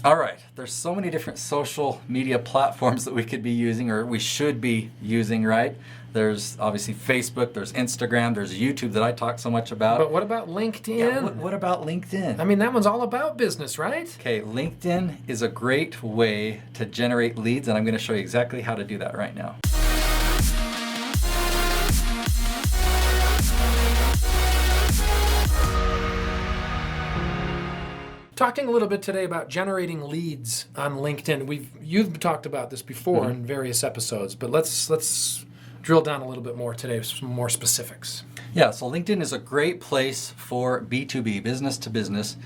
All right, there's so many different social media platforms that we could be using, or we should be using, right? There's obviously Facebook, there's Instagram, there's YouTube that I talk so much about. But what about LinkedIn? Yeah, what about LinkedIn? I mean, that one's all about business, right? Okay, LinkedIn is a great way to generate leads, and I'm going to show you exactly how to do that right now. Talking a little bit today about generating leads on LinkedIn. You've talked about this before in various episodes, but let's drill down a little bit more today with some more specifics. Yeah, so LinkedIn is a great place for B2B, business to business.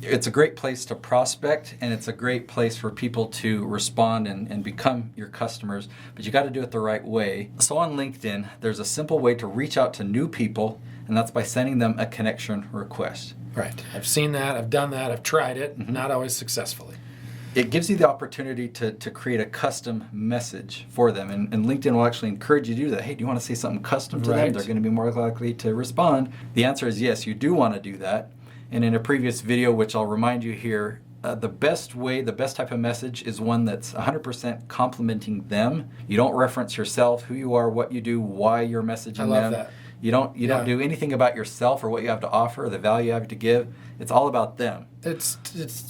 It's a great place to prospect, and it's a great place for people to respond and become your customers, but you got to do it the right way. So on LinkedIn, there's a simple way to reach out to new people, and that's by sending them a connection request. Right. I've seen that. I've done that. I've tried it. Not always successfully. It gives you the opportunity to create a custom message for them. And LinkedIn will actually encourage you to do that. Hey, do you want to say something custom to them? They're going to be more likely to respond. The answer is yes, you do want to do that. And in a previous video, which I'll remind you here, the best type of message is one that's 100% complimenting them. You don't reference yourself, who you are, what you do, why you're messaging them. I love that. You don't do anything about yourself or what you have to offer or the value you have to give. It's all about them. It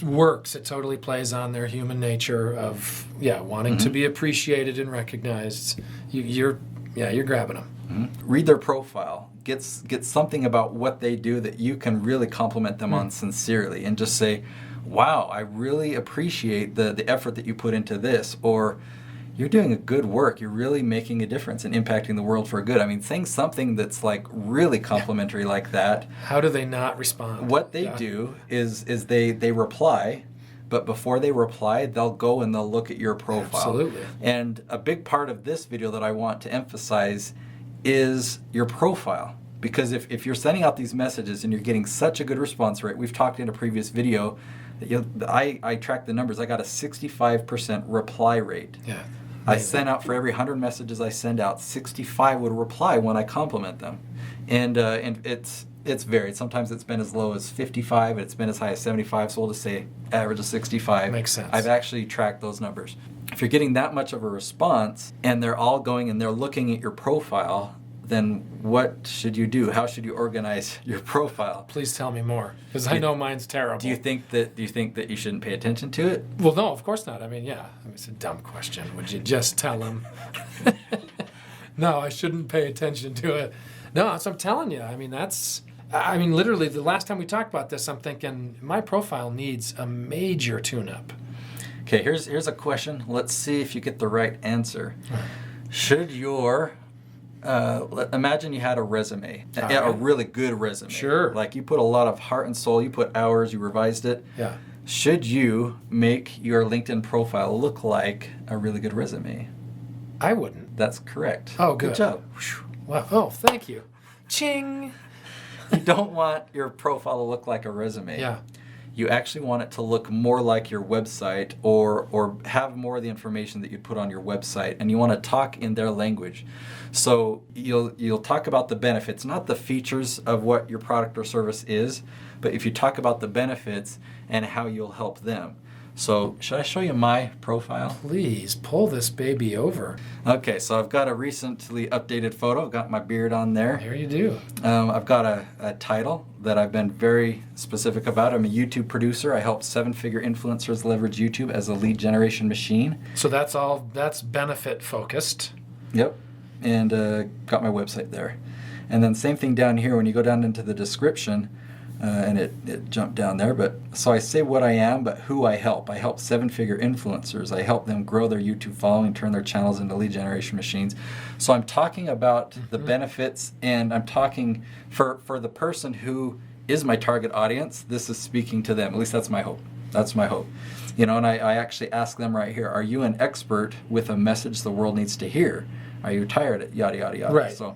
works. It totally plays on their human nature of wanting to be appreciated and recognized. You're grabbing them. Read their profile. Get something about what they do that you can really compliment them on sincerely, and just say, wow, I really appreciate the effort that you put into this, or you're doing a good work. You're really making a difference and impacting the world for good. I mean, saying something that's like really complimentary like that. How do they not respond? What they do is they reply, but before they reply, they'll go and they'll look at your profile. Absolutely. And a big part of this video that I want to emphasize is your profile. Because if you're sending out these messages and you're getting such a good response rate, we've talked in a previous video, that I tracked the numbers. I got a 65% reply rate. Yeah. I sent out, for every 100 messages I send out, 65 would reply when I compliment them. And it's varied. Sometimes it's been as low as 55, and it's been as high as 75, so we'll just say average of 65. Makes sense. I've actually tracked those numbers. If you're getting that much of a response, and they're all going and they're looking at your profile, then what should you do? How should you organize your profile? Please tell me more, because I know mine's terrible. Do you think that you shouldn't pay attention to it? Well, no, of course not. I mean, it's a dumb question. Would you just tell them? No, I shouldn't pay attention to it. No, that's what I'm telling you. I mean, literally, the last time we talked about this, I'm thinking my profile needs a major tune-up. Okay, here's a question. Let's see if you get the right answer. Should your imagine you had a resume, a really good resume. Sure. Like you put a lot of heart and soul, you put hours, you revised it. Yeah. Should you make your LinkedIn profile look like a really good resume? I wouldn't. That's correct. Oh, good. Good job. Wow. Oh, thank you. Ching. You don't want your profile to look like a resume. Yeah. You actually want it to look more like your website, or have more of the information that you'd put on your website, and you want to talk in their language. So you'll talk about the benefits, not the features of what your product or service is, but if you talk about the benefits and how you'll help them. So should I show you my profile? Please pull this baby over. Okay, so I've got a recently updated photo. I've got my beard on there. There you do. I've got a title that I've been very specific about. I'm a YouTube producer. I help 7-figure influencers leverage YouTube as a lead generation machine. So that's benefit focused. Yep. And got my website there. And then same thing down here when you go down into the description, and it jumped down there. But so I say what I am, but who I help. I help 7-figure influencers. I help them grow their YouTube following, turn their channels into lead generation machines. So I'm talking about the benefits, and I'm talking for the person who is my target audience. This is speaking to them. At least that's my hope. That's my hope. And I actually ask them right here, are you an expert with a message the world needs to hear? Are you tired of yada, yada, yada? Right. So,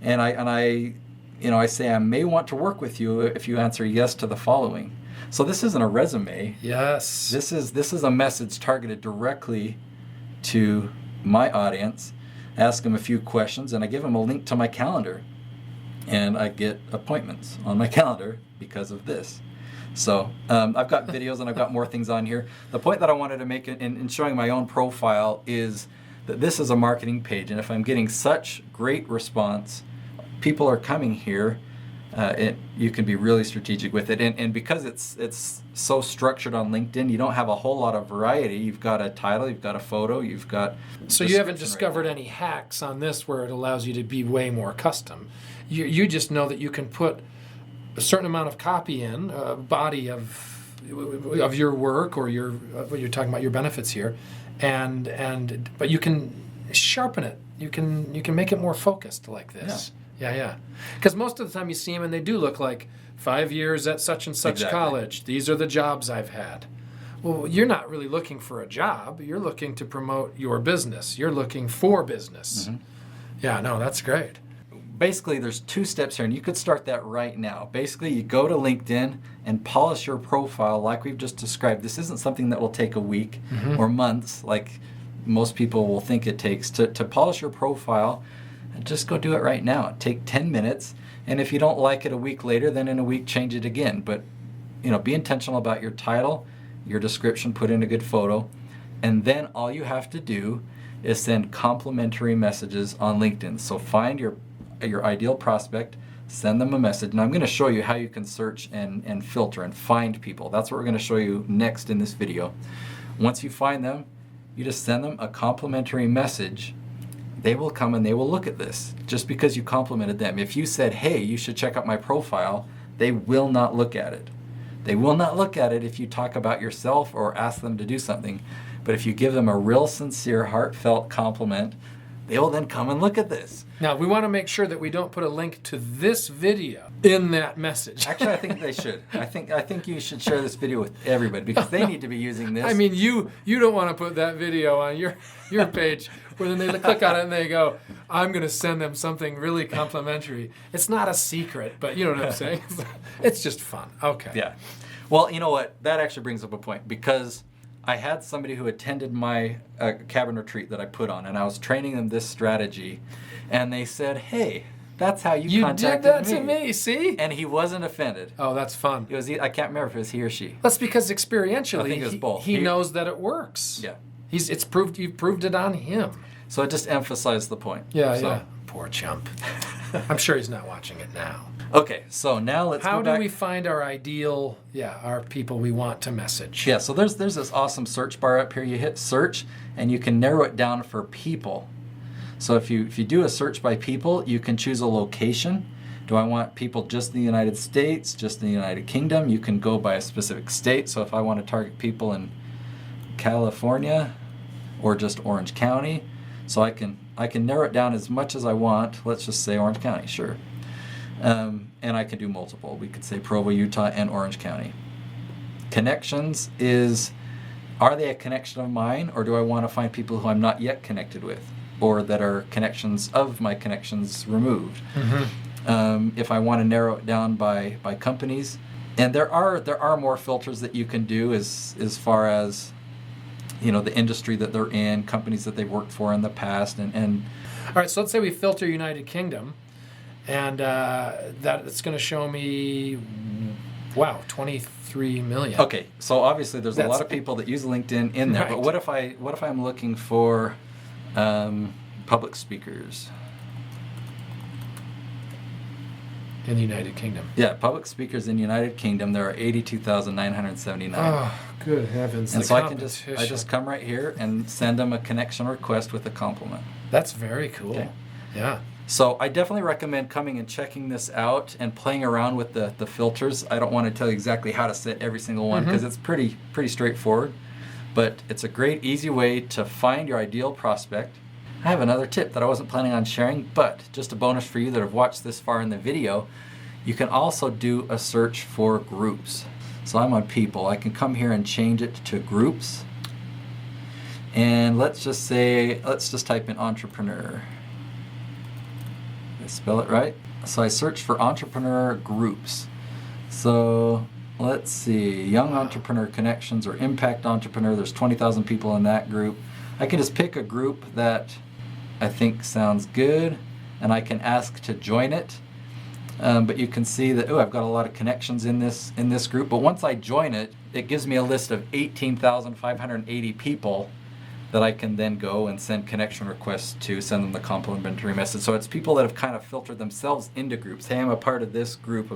and I say I may want to work with you if you answer yes to the following. So this isn't a resume. Yes. This is a message targeted directly to my audience. I ask them a few questions, and I give them a link to my calendar. And I get appointments on my calendar because of this. So I've got videos and I've got more things on here. The point that I wanted to make in showing my own profile is that this is a marketing page, and if I'm getting such great response, people are coming here, you can be really strategic with it. And because it's so structured on LinkedIn, you don't have a whole lot of variety. You've got a title, you've got a photo, you've got... So you haven't discovered any hacks on this where it allows you to be way more custom. You just know that you can put a certain amount of copy in, a body of your work, or what you're talking about, your benefits here, but you can sharpen it. You can make it more focused like this. Yeah. Because most of the time you see them and they do look like 5 years at such and such college. These are the jobs I've had. Well, you're not really looking for a job. You're looking to promote your business. You're looking for business. Mm-hmm. Yeah, no, that's great. Basically, there's 2 steps here, and you could start that right now. Basically, you go to LinkedIn and polish your profile like we've just described. This isn't something that will take a week or months like most people will think it takes. To polish your profile, just go do it right now. Take 10 minutes, and if you don't like it a week later, then in a week change it again. But be intentional about your title, your description, put in a good photo, and then all you have to do is send complimentary messages on LinkedIn. So find your ideal prospect, send them a message, and I'm going to show you how you can search and filter and find people. That's what we're going to show you next in this video. Once you find them, you just send them a complimentary message. They will come and they will look at this just because you complimented them. If you said, hey, you should check out my profile, they will not look at it. They will not look at it if you talk about yourself or ask them to do something. But if you give them a real sincere, heartfelt compliment, they will then come and look at this. Now, we want to make sure that we don't put a link to this video in that message. Actually, I think they should. I think you should share this video with everybody because they need to be using this. I mean, you don't want to put that video on your page where then they click on it and they go, I'm going to send them something really complimentary. It's not a secret, but you know what I'm saying? It's just fun. Okay. Yeah. Well, you know what? That actually brings up a point because I had somebody who attended my cabin retreat that I put on, and I was training them this strategy, and they said, hey, that's how you contacted me. You did that to me, see? And he wasn't offended. Oh, that's fun. It was. I can't remember if it was he or she. That's because experientially, I think it was both. He knows that it works. Yeah. You've proved it on him. So it just emphasized the point. Yeah. Poor chump. I'm sure he's not watching it now. Okay, so now let's go back. How do we find our ideal, our people we want to message? Yeah, so there's this awesome search bar up here. You hit search, and you can narrow it down for people. So if you do a search by people, you can choose a location. Do I want people just in the United States, just in the United Kingdom? You can go by a specific state. So if I want to target people in California or just Orange County, so I can narrow it down as much as I want. Let's just say Orange County, sure. And I can do multiple. We could say Provo, Utah, and Orange County. Connections are they a connection of mine, or do I want to find people who I'm not yet connected with, or that are connections of my connections removed? Mm-hmm. If I want to narrow it down by companies, and there are more filters that you can do as far as the industry that they're in, companies that they've worked for in the past, and all right. So let's say we filter United Kingdom. And that it's going to show me, 23 million. Okay, so obviously there's a lot of people that use LinkedIn in there. Right. But what if I'm looking for public speakers in the United Kingdom? Yeah, public speakers in the United Kingdom. There are 82,979. Oh, good heavens! And so I just come right here and send them a connection request with a compliment. That's very cool. Okay. Yeah. So I definitely recommend coming and checking this out and playing around with the filters. I don't want to tell you exactly how to set every single one because it's pretty straightforward. But it's a great, easy way to find your ideal prospect. I have another tip that I wasn't planning on sharing, but just a bonus for you that have watched this far in the video. You can also do a search for groups. So I'm on people. I can come here and change it to groups. And let's just type in entrepreneur. Spell it right. So I search for entrepreneur groups. So let's see, young entrepreneur connections or impact entrepreneur. There's 20,000 people in that group. I can just pick a group that I think sounds good, and I can ask to join it. But you can see that, I've got a lot of connections in this group. But once I join it, it gives me a list of 18,580 people that I can then go and send connection requests to, send them the complimentary message. So it's people that have kind of filtered themselves into groups. Hey, I'm a part of this group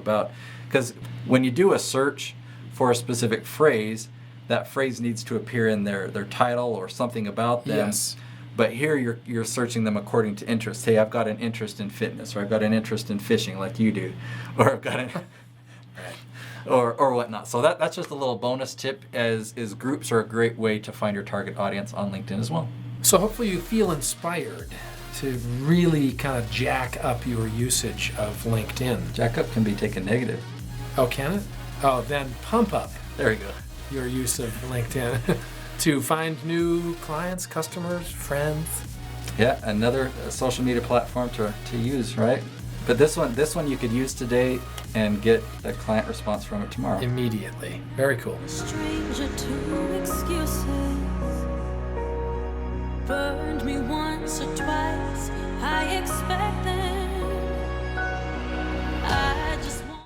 because when you do a search for a specific phrase, that phrase needs to appear in their title or something about them. Yes. But here you're searching them according to interest. Hey, I've got an interest in fitness, or I've got an interest in fishing like you do, or I've got an or whatnot. So that's just a little bonus tip, as groups are a great way to find your target audience on LinkedIn as well. So hopefully you feel inspired to really kind of jack up your usage of LinkedIn. Jack up can be taken negative. Oh, can it? Oh, then pump up There you go. your use of LinkedIn to find new clients, customers, friends. Yeah, another social media platform to use, right? But this one you could use today and get a client response from it tomorrow. Immediately. Very cool. Stranger to excuses.